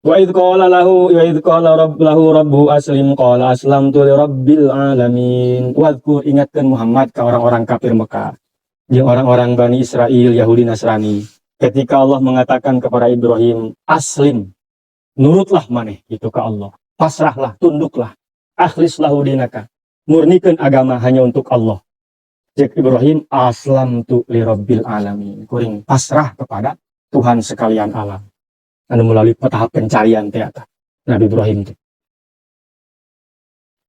Wa idh qala rabbuhu aslim qala aslamtu lirabbil alamin. Wadhkur, ingatkan Muhammad ke orang-orang kafir Mekah, yang orang-orang Bani Israel, Yahudi, Nasrani, ketika Allah mengatakan kepada Ibrahim, aslim, nurutlah maneh itu ke Allah, pasrahlah, tunduklah, akhlislahu dinaka, murnikan agama hanya untuk Allah. Cek Ibrahim, aslamtu lirabbil alamin, kuring pasrah kepada Tuhan sekalian alam. Anu melalui tahap pencarian teata Nabi Ibrahim itu.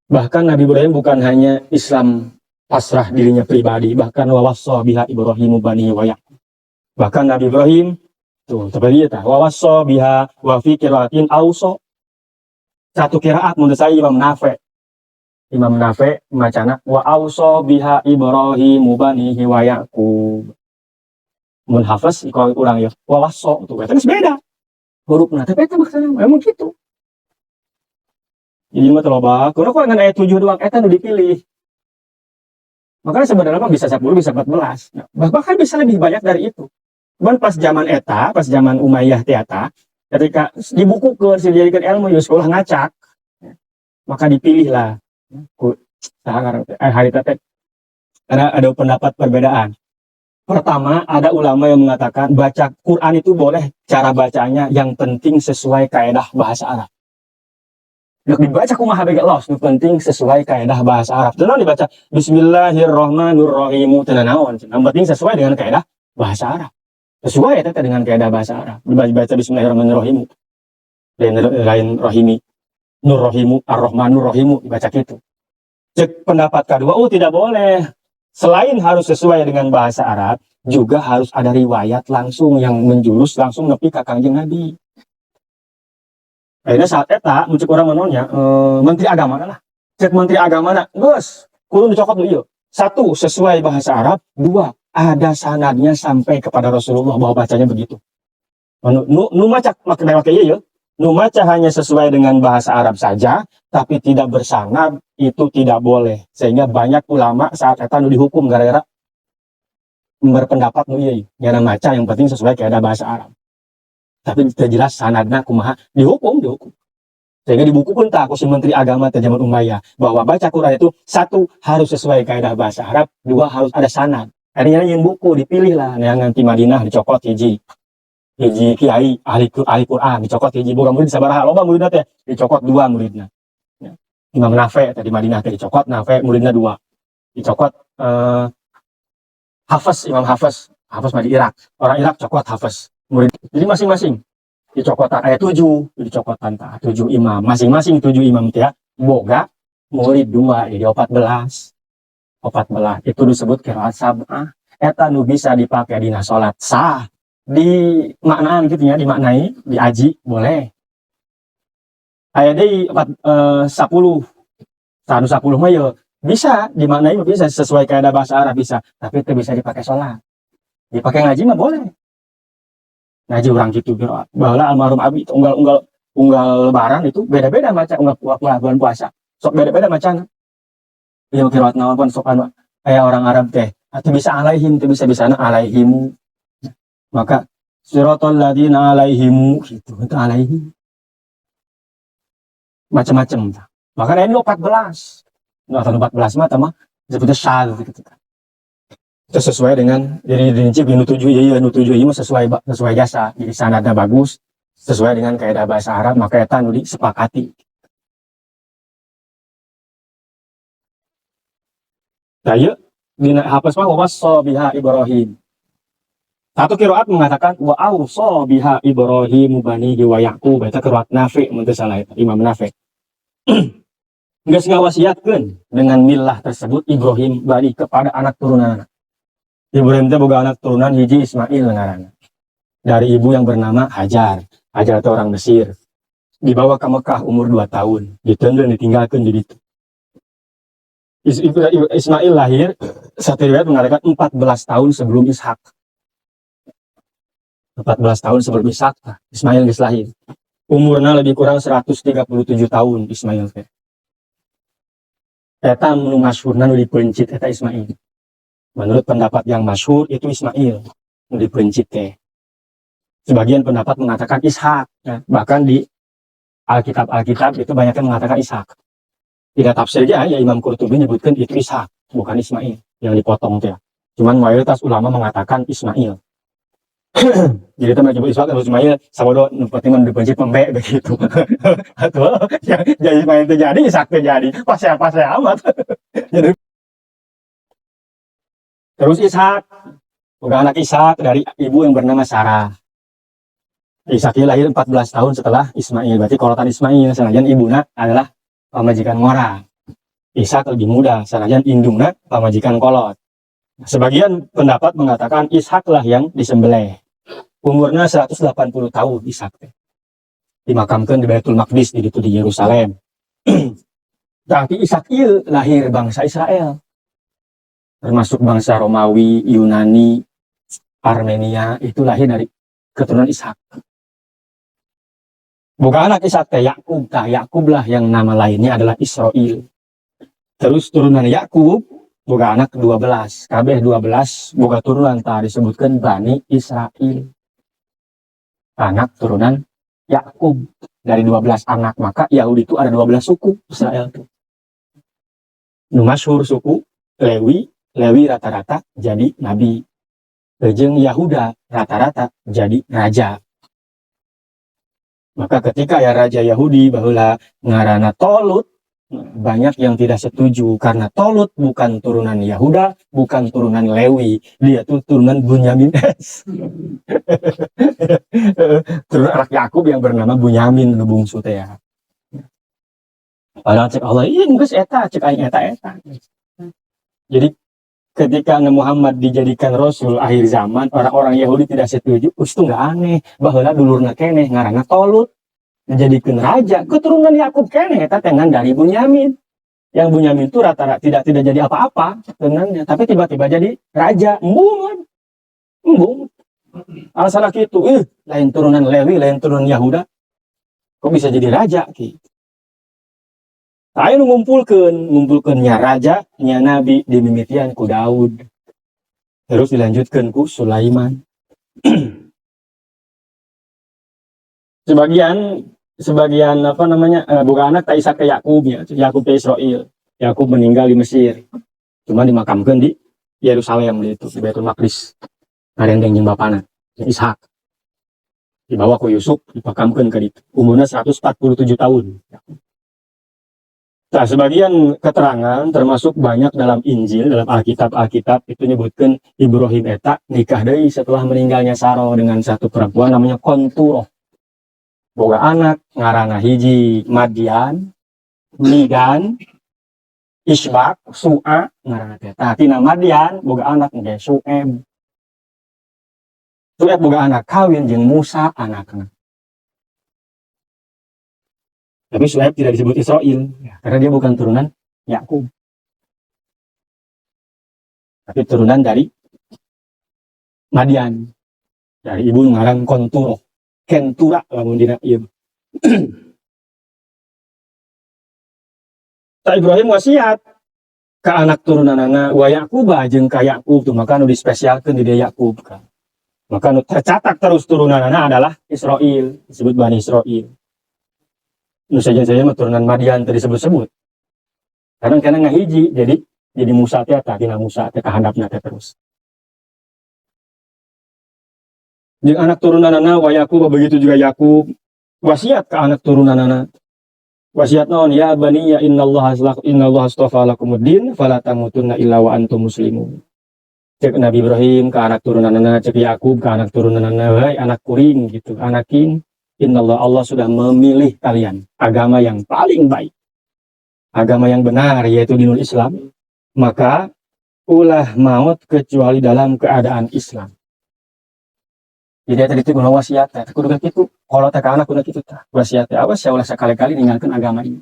Bahkan Nabi Ibrahim bukan hanya Islam pasrah dirinya pribadi, bahkan wawassa biha Ibrahimu bani wa Yaqub. Bahkan Nabi Ibrahim tuh seperti itu, wawassa biha wa fi qiraatin auso. Satu qiraat menurut saya Imam Nafi macana wa auso biha Ibrahimu bani wa Yaqub. Mun hafaz kalau urang ya wawassa tuh eta geus beda. Hurufna tapi eta maksudna emang gitu. Jadi mah loba, kurang kok dengan ayat 7 doang eta nu dipilih. Makanya sebenarnya mah bisa 10, bisa 14. Bahkan bisa lebih banyak dari itu. Cuman pas zaman eta, pas zaman Umayyah teata, ketika dibukukeun dijadikan ilmu ya sekolah ngacak. Maka dipilih lah ku hari teh karena ada pendapat perbedaan. Pertama, ada ulama yang mengatakan baca Quran itu boleh cara bacanya, yang penting sesuai kaedah bahasa Arab. Nek dibaca kumaha bege los, nu penting sesuai kaedah bahasa Arab. Teu dibaca bismillahirrahmanirrahim teu naon, yang penting sesuai dengan kaedah bahasa Arab. Sesuai eta dengan kaedah bahasa Arab. Dibaca bismillahirrahmanirrahim. Lain rahimi, nur rahimu, ar-rahmanur rahimu dibaca gitu. Cek pendapat kedua, tidak boleh. Selain harus sesuai dengan bahasa Arab, juga harus ada riwayat langsung yang menjurus langsung nepi ka Kangjeng Nabi. Akhirnya saat eta muncul orang menonnya menteri agama lah. Cek menteri agama geus kudu dicokot dulu ieu. Satu, sesuai bahasa Arab. Dua, ada sanadnya sampai kepada Rasulullah bahwa bacanya begitu. Nu maca make ieu. Nu maca hanya sesuai dengan bahasa Arab saja, tapi tidak bersanad, itu tidak boleh. Sehingga banyak ulama saat eta nu dihukum gara-gara berpendapat nu ieu nyana maca yang penting sesuai kaedah bahasa Arab. Tapi tidak jelas sanadna kumaha, dihukum. Sehingga dibukukeun tah ku si menteri agama teh zaman Umayyah bahwa baca Quran itu satu harus sesuai kaedah bahasa Arab, dua harus ada sanad. Akhirnya yang buku dipilih lah yang nanti Madinah dicokot hiji kiai ahli Quran dicokot hiji boga murid sabaraha loba muridna teh dicokot 2 muridna. Imam Nafi tadi Madinah teh dicokot Nafi muridna 2. Dicokot Imam Hafiz mah di Irak. Orang Irak cokot Hafiz murid. Jadi masing-masing dicokotan ayat 7 dicokotan tah 7 imam. Masing-masing 7 imam teh boga murid 2 jadi 14. Itu disebut qiraat sab'ah. Eta nu bisa dipakai dina salat sah. Di maknaan gitu ya, dimaknai, diaji, boleh. Ayat deui 10 mah ya bisa dimaknai, bisa sesuai kaedah bahasa Arab bisa, tapi itu bisa dipakai sholat. Dipakai ngaji mah boleh. Ngaji orang gitu baheula almarhum abi unggal lebaran itu beda-beda maca unggal bulan puasa. Sok beda-beda macana. Ieu qiraat naon pun sok anu aya orang Arab teh, atuh bisa alaihim, teu bisa-bisana alaihimu. Maka siratal ladzina alaihimu gitu, itu alaihim. Macam-macam. Maka ayat 14. Nah, 14 mah disebutnya syadz gitu. Itu sesuai dengan jadi dirinci nu 7 ieu mah sesuai jasa. Jadi sanadnya bagus, sesuai dengan kaedah bahasa Arab, maka eta nu disepakati. Nah, ieu dina hafaz mah wassa biha Ibrahim. Satu qiraat mengatakan wa ausa biha Ibrahim banihi wa Yaqub, eta qiraat Nafi mun teu salah eta Imam Nafi. Geus ngawasiatkeun dengan milah tersebut Ibrahim bani kepada anak turunanna. Ibrahim teh boga anak turunan hiji Ismail ngaranna. Dari ibu yang bernama Hajar. Hajar itu orang Mesir. Dibawa ke Mekah umur 2 tahun. Diteundeun ditinggalkeun di ditu. Ismail lahir, satu riwayat mengatakan 14 tahun sebelum Ishak. 14 tahun sebelum Ishak, Ismail geus lahir. Umurna lebih kurang 137 tahun Ismail teh. Eta nu masyhurna nu dipencit eta Ismail. Menurut pendapat yang masyhur itu Ismail nu dipencit teh. Sebagian pendapat mengatakan Ishak, ya. Bahkan di Alkitab itu banyak yang mengatakan Ishak. Tidak tafsirnya ya Imam Qurtubi menyebutkan itu Ishak, bukan Ismail yang dipotong tuh ya. Cuman mayoritas ulama mengatakan Ismail. Jadi teman menyebut Ishak atau Ismail sabodo penting mendibenci pembek begitu. Atau yang jadi Ismail terjadi Ishak terjadi. Pas saya amat. Jadi terus Ishak, bukan anak Ishak dari ibu yang bernama Sarah. Ishak lahir 14 tahun setelah Ismail. Berarti korotan Ismail. Senajan ibunya adalah pamajikan Ngora. Ishak lebih muda. Senajan indungna pamajikan Kolot. Sebagian pendapat mengatakan Ishaklah yang disembelih. Umurnya 180 tahun Ishak. Dimakamkan di Baitul Maqdis di Yerusalem. Tapi Ishakil lahir bangsa Israel. Termasuk bangsa Romawi, Yunani, Armenia. Itu lahir dari keturunan Ishak. Bukan anak Ishak teh Yakub, Yakublah yang nama lainnya adalah Israel. Terus turunan Yakub boga anak 12, kabeh 12 boga turunan tah disebutkan Bani Israel. Anak turunan Yakub dari 12 anak, maka Yahudi itu ada 12 suku Israel itu. Nu masyhur suku Lewi rata-rata jadi nabi. Jeung Yahuda rata-rata jadi raja. Maka ketika ya Raja Yahudi bahwa ngarana Tolut, banyak yang tidak setuju karena Tolut bukan turunan Yahuda, bukan turunan Lewi, dia tuh turunan Bunyamin. Turunan anak Yakub yang bernama Bunyamin nu bungsu teh ya. Padahal cek Allah, iya geus eta, cek aing eta. Jadi ketika Muhammad dijadikan Rasul akhir zaman, orang-orang Yahudi tidak setuju. Itu nggak aneh, bahwa dulurna keneh ngaranna Tolut dijadikan raja, keturunan Yakub keneh eta tengan dari Bunyamin. Yang Bunyamin itu rata-rata tidak jadi apa-apa tenannya, tapi tiba-tiba jadi raja, embung. Alasan gitu, lain turunan Lewi, lain turunan Yahuda, kok bisa jadi raja gitu. Ayo ngumpulkannya raja, nya nabi dimimitian ku Daud. Terus dilanjutkan ku Sulaiman. sebagian apa namanya bukan anak tak Ishak ke Yakub ya, Yakub ke Israel. Yakub meninggal di Mesir. Cuma dimakamkan di Yerusalem itu, di Baitul Maqdis. Ada yang bapana, Ishak. Dibawa ke Yusuf, dimakamkan ke itu. Umurnya 147 tahun. Nah, sebagian keterangan termasuk banyak dalam Injil, dalam Alkitab itu menyebutkan Ibrahim eta nikah deui setelah meninggalnya Saro dengan satu perempuan namanya Konturoh. Boga anak ngaranna hiji Madian, Midan, Isbak, Su'a ngaranna teh. Tah tina Madian boga anak ge Su'eb. Su'eb boga anak kawin jeung Musa anakna. Tapi Su'eb tidak disebut Israel, karena dia bukan turunan Yakub. Tapi turunan dari Madian. Dari ibu ngaran Konturoh. Kentura lamun dina ieu. Ta Ibrahim wasiat ka anak turunanana wa Yakub jeung ka Yakub tuh, maka nu dispesialkeun di dia Yakub kan. Maka nu tercatat terus turunanana adalah Israel, disebut Bani Israel. Nu saja turunan Madian tadi disebut-sebut. Kadang-kadang ngahiji jadi Musa teh tina Musa teh kahandapna teh terus. Jeung anak turunanana wa Yakub begitu juga Yakub wasiat ke anak turunanana. Wasiat naon ya bani ya innallaha astafa lakumuddin fala tamutunna illa wa antum muslimun. Cek Nabi Ibrahim ke anak turunanana, cek Yakub ke anak turunanana, wahai anak kuring gitu, anakin Innallah, Allah sudah memilih kalian agama yang paling baik, agama yang benar yaitu dinul Islam, maka ulah maut kecuali dalam keadaan Islam. Jadi tadi itu guna wasiat, kudu gitu. Kalau tak anak kudu gitu, wasiat awas ya ulah sekali-kali ninggalkan agama ini.